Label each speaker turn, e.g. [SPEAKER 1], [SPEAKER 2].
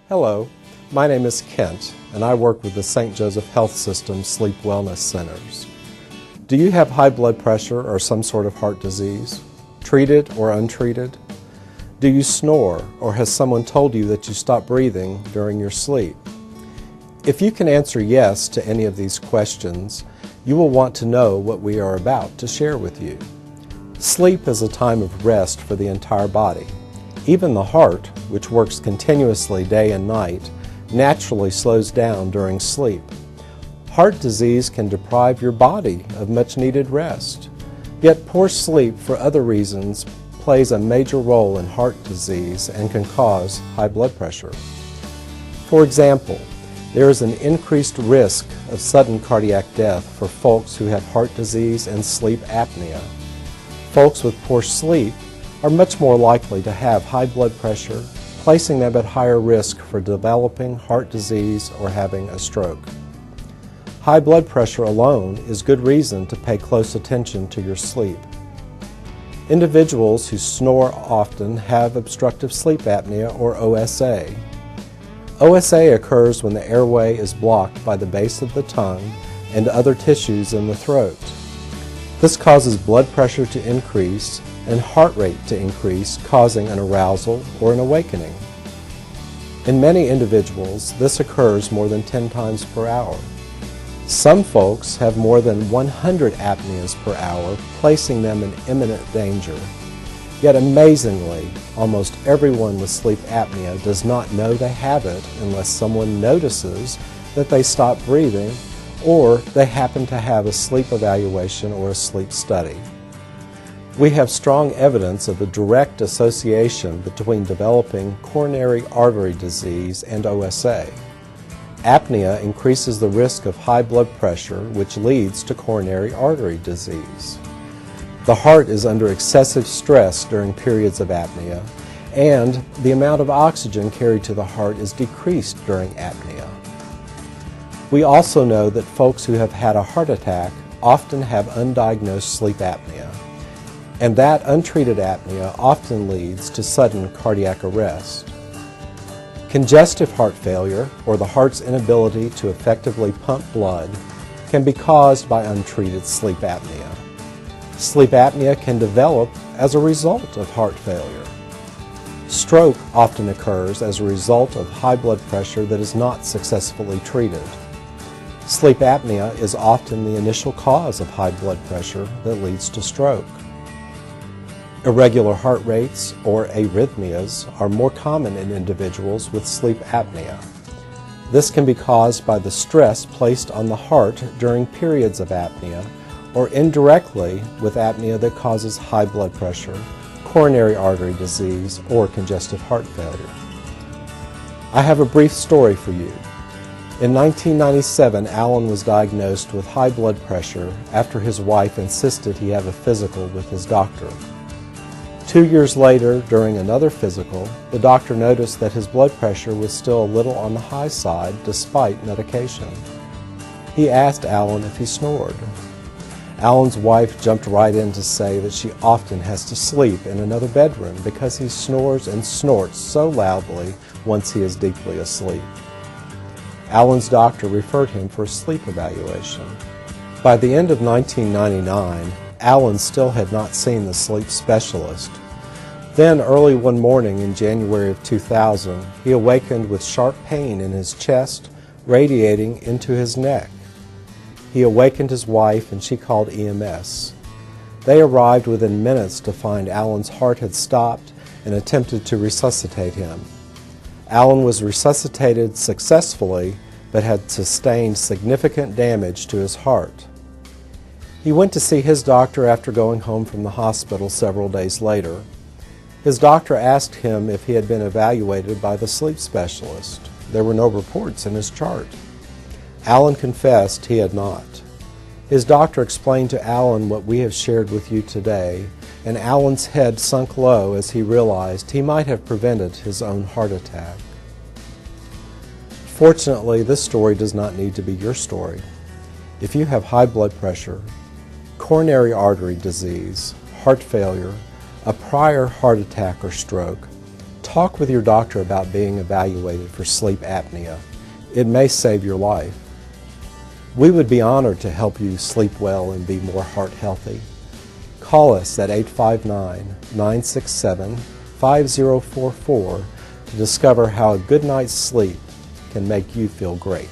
[SPEAKER 1] Hello, my name is Kent, and I work with the St. Joseph Health System Sleep Wellness Centers. Do you have high blood pressure or some sort of heart disease, treated or untreated? Do you snore, or has someone told you that you stop breathing during your sleep? If you can answer yes to any of these questions, you will want to know what we are about to share with you. Sleep is a time of rest for the entire body. Even the heart, which works continuously day and night, naturally slows down during sleep. Heart disease can deprive your body of much needed rest. Yet poor sleep for other reasons plays a major role in heart disease and can cause high blood pressure. For example, there is an increased risk of sudden cardiac death for folks who have heart disease and sleep apnea. Folks with poor sleep are much more likely to have high blood pressure, placing them at higher risk for developing heart disease or having a stroke. High blood pressure alone is good reason to pay close attention to your sleep. Individuals who snore often have obstructive sleep apnea or OSA. OSA occurs when the airway is blocked by the base of the tongue and other tissues in the throat. This causes blood pressure to increase and heart rate to increase, causing an arousal or an awakening. In many individuals, this occurs more than 10 times per hour. Some folks have more than 100 apneas per hour, placing them in imminent danger. Yet amazingly, almost everyone with sleep apnea does not know they have it unless someone notices that they stop breathing or they happen to have a sleep evaluation or a sleep study. We have strong evidence of a direct association between developing coronary artery disease and OSA. Apnea increases the risk of high blood pressure, which leads to coronary artery disease. The heart is under excessive stress during periods of apnea, and the amount of oxygen carried to the heart is decreased during apnea. We also know that folks who have had a heart attack often have undiagnosed sleep apnea, and that untreated apnea often leads to sudden cardiac arrest. Congestive heart failure, or the heart's inability to effectively pump blood, can be caused by untreated sleep apnea. Sleep apnea can develop as a result of heart failure. Stroke often occurs as a result of high blood pressure that is not successfully treated. Sleep apnea is often the initial cause of high blood pressure that leads to stroke. Irregular heart rates, or arrhythmias, are more common in individuals with sleep apnea. This can be caused by the stress placed on the heart during periods of apnea, or indirectly with apnea that causes high blood pressure, coronary artery disease, or congestive heart failure. I have a brief story for you. In 1997, Alan was diagnosed with high blood pressure after his wife insisted he have a physical with his doctor. 2 years later, during another physical, the doctor noticed that his blood pressure was still a little on the high side despite medication. He asked Alan if he snored. Alan's wife jumped right in to say that she often has to sleep in another bedroom because he snores and snorts so loudly once he is deeply asleep. Alan's doctor referred him for a sleep evaluation. By the end of 1999, Alan still had not seen the sleep specialist. Then, early one morning in January of 2000, he awakened with sharp pain in his chest, radiating into his neck. He awakened his wife and she called EMS. They arrived within minutes to find Alan's heart had stopped and attempted to resuscitate him. Alan was resuscitated successfully, but had sustained significant damage to his heart. He went to see his doctor after going home from the hospital several days later. His doctor asked him if he had been evaluated by the sleep specialist. There were no reports in his chart. Alan confessed he had not. His doctor explained to Alan what we have shared with you today, and Alan's head sunk low as he realized he might have prevented his own heart attack. Fortunately, this story does not need to be your story. If you have high blood pressure, coronary artery disease, heart failure, a prior heart attack or stroke, Talk with your doctor about being evaluated for sleep apnea. It may save your life. We would be honored to help you sleep well and be more heart healthy. Call us at 859-967-5044 to discover how a good night's sleep can make you feel great.